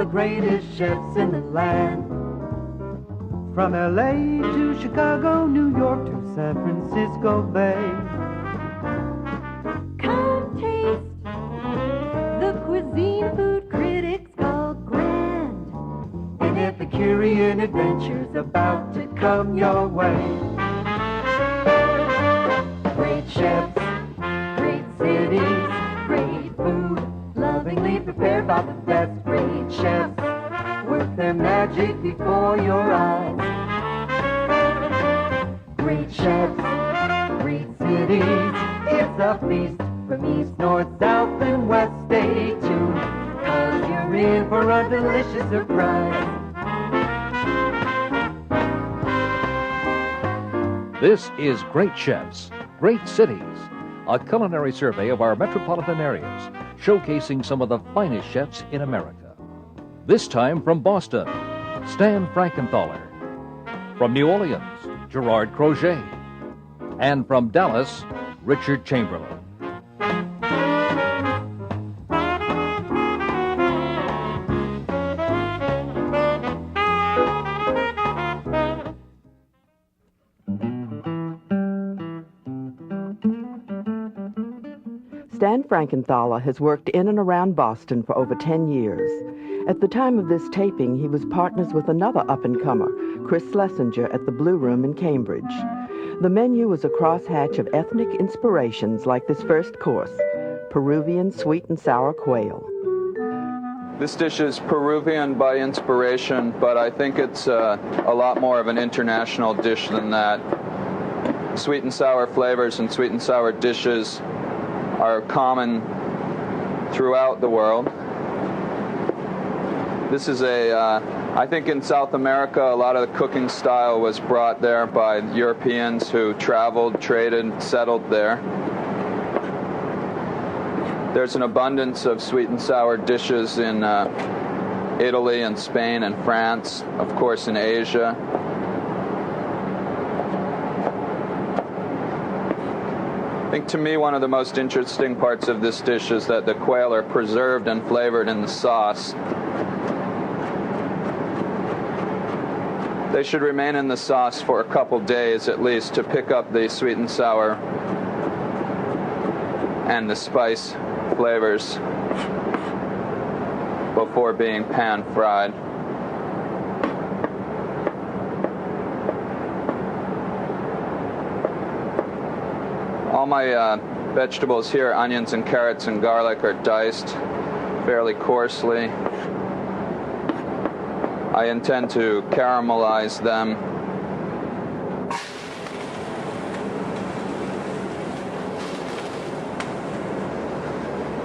greatest chefs in the land. From LA to Chicago, New York to San Francisco Bay. Come taste the cuisine food critics call grand. An Epicurean adventure's about to come your way. Great chefs, great cities, great food, lovingly prepared by the best. Great chefs, work their magic before your eyes. Great chefs, great cities, it's a feast from east, north, south, and west. Stay tuned, 'cause you're in for a delicious surprise. This is Great Chefs, Great Cities, a culinary survey of our metropolitan areas, showcasing some of the finest chefs in America. This time from Boston, Stan Frankenthaler. From New Orleans, Gerard Crochet. And from Dallas, Richard Chamberlain. Stan Frankenthaler has worked in and around Boston for over 10 years. At the time of this taping, he was partners with another up-and-comer, Chris Schlesinger, at the Blue Room in Cambridge. The menu was a crosshatch of ethnic inspirations like this first course, Peruvian sweet and sour quail. This dish is Peruvian by inspiration, but I think it's a lot more of an international dish than that. Sweet and sour flavors and sweet and sour dishes are common throughout the world. This is I think in South America, a lot of the cooking style was brought there by Europeans who traveled, traded, settled there. There's an abundance of sweet and sour dishes in Italy and Spain and France, of course in Asia. I think to me one of the most interesting parts of this dish is that the quail are preserved and flavored in the sauce. They should remain in the sauce for a couple days at least to pick up the sweet and sour and the spice flavors before being pan fried. All my vegetables here, onions and carrots and garlic, are diced fairly coarsely. I intend to caramelize them.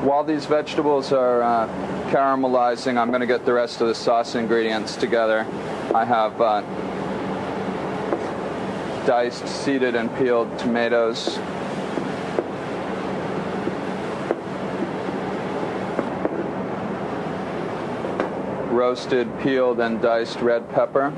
While these vegetables are caramelizing, I'm going to get the rest of the sauce ingredients together. I have diced, seeded, and peeled tomatoes. Roasted, peeled, and diced red pepper.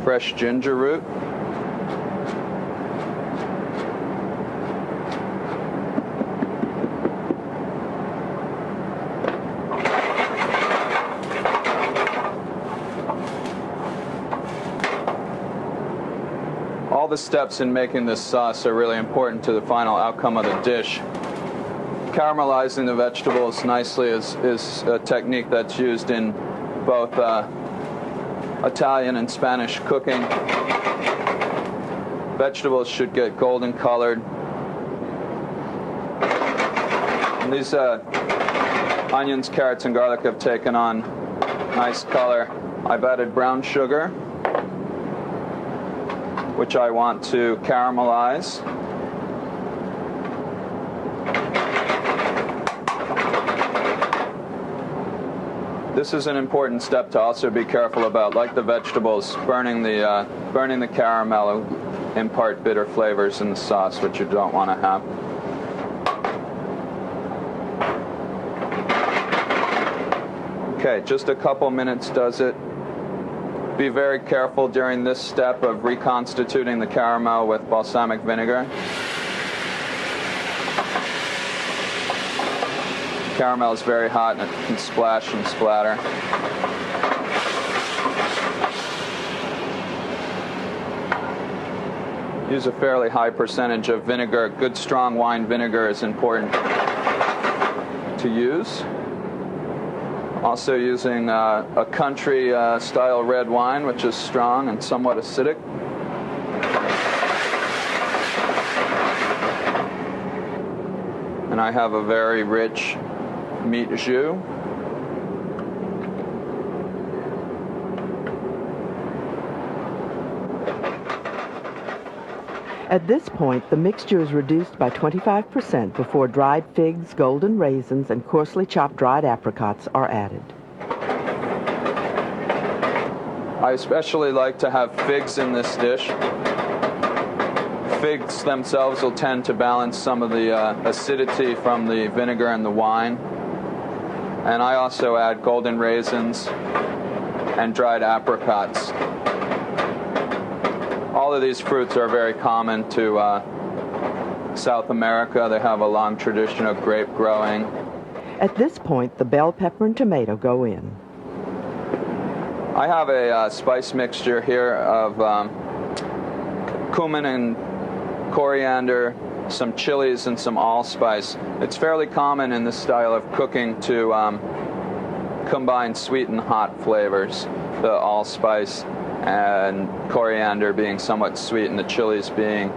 Fresh ginger root. All the steps in making this sauce are really important to the final outcome of the dish. Caramelizing the vegetables nicely is a technique that's used in both Italian and Spanish cooking. Vegetables should get golden colored. And these onions, carrots, and garlic have taken on nice color. I've added brown sugar, which I want to caramelize. This is an important step to also be careful about. Like the vegetables, burning the caramel will impart bitter flavors in the sauce, which you don't want to have. Okay, just a couple minutes does it. Be very careful during this step of reconstituting the caramel with balsamic vinegar. Caramel is very hot and it can splash and splatter. Use a fairly high percentage of vinegar. Good strong wine vinegar is important to use. Also using a country style red wine, which is strong and somewhat acidic. And I have a very rich meat jus. At this point, the mixture is reduced by 25% before dried figs, golden raisins, and coarsely chopped dried apricots are added. I especially like to have figs in this dish. Figs themselves will tend to balance some of the acidity from the vinegar and the wine. And I also add golden raisins and dried apricots. All of these fruits are very common to South America. They have a long tradition of grape growing. At this point, the bell pepper and tomato go in. I have a spice mixture here of cumin and coriander, some chilies, and some allspice. It's fairly common in this style of cooking to combine sweet and hot flavors, the allspice and coriander being somewhat sweet and the chilies being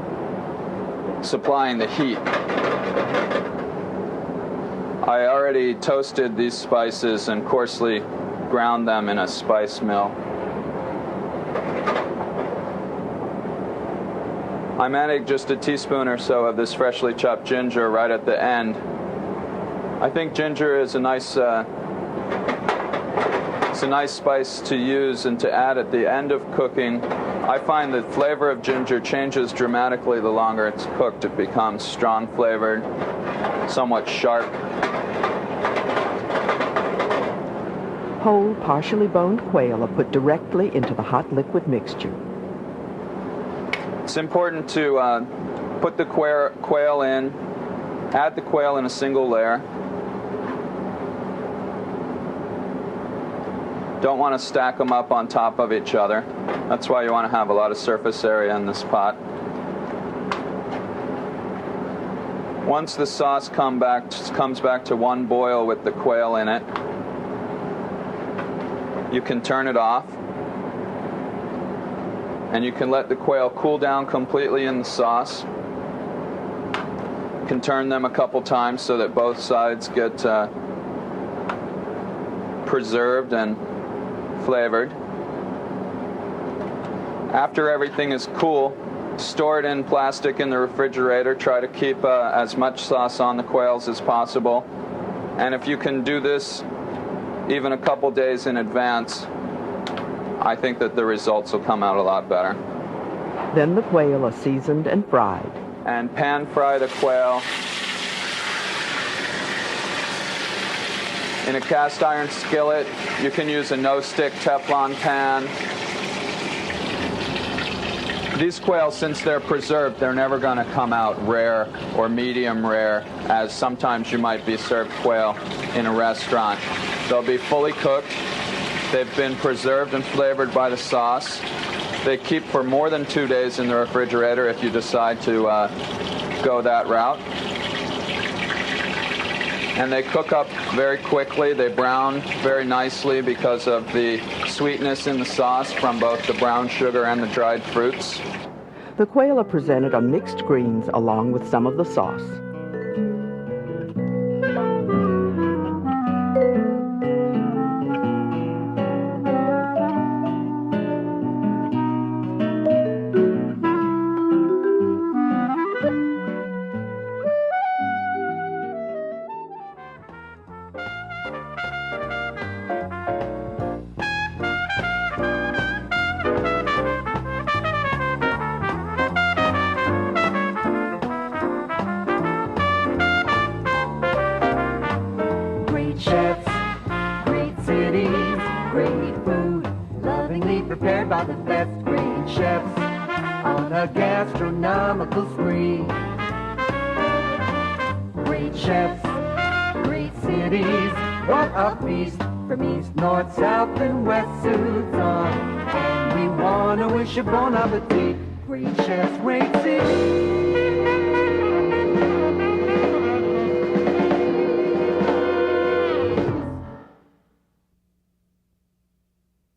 supplying the heat. I already toasted these spices and coarsely ground them in a spice mill. I'm adding just a teaspoon or so of this freshly chopped ginger right at the end. I think ginger is a nice spice to use and to add at the end of cooking. I find the flavor of ginger changes dramatically the longer it's cooked. It becomes strong flavored, somewhat sharp. Whole, partially boned quail are put directly into the hot liquid mixture. It's important to put the quail in, add the quail in a single layer. Don't want to stack them up on top of each other. That's why you want to have a lot of surface area in this pot. Once the sauce comes back to one boil with the quail in it, you can turn it off. And you can let the quail cool down completely in the sauce. You can turn them a couple times so that both sides get preserved and flavored. After everything is cool, store it in plastic in the refrigerator. Try to keep as much sauce on the quails as possible. And if you can do this even a couple days in advance, I think that the results will come out a lot better. Then the quail are seasoned and fried. And pan fry the quail in a cast iron skillet. You can use a no-stick Teflon pan. These quail, since they're preserved, they're never going to come out rare or medium rare, as sometimes you might be served quail in a restaurant. They'll be fully cooked. They've been preserved and flavored by the sauce. They keep for more than 2 days in the refrigerator if you decide to go that route. And they cook up very quickly. They brown very nicely because of the sweetness in the sauce from both the brown sugar and the dried fruits. The quail are presented on mixed greens along with some of the sauce. prepared by the best great chefs on a gastronomical spree. Great chefs, great cities, what a feast from east, north, south, and west suits on. And we want to wish you bon appetit. Great chefs, great cities.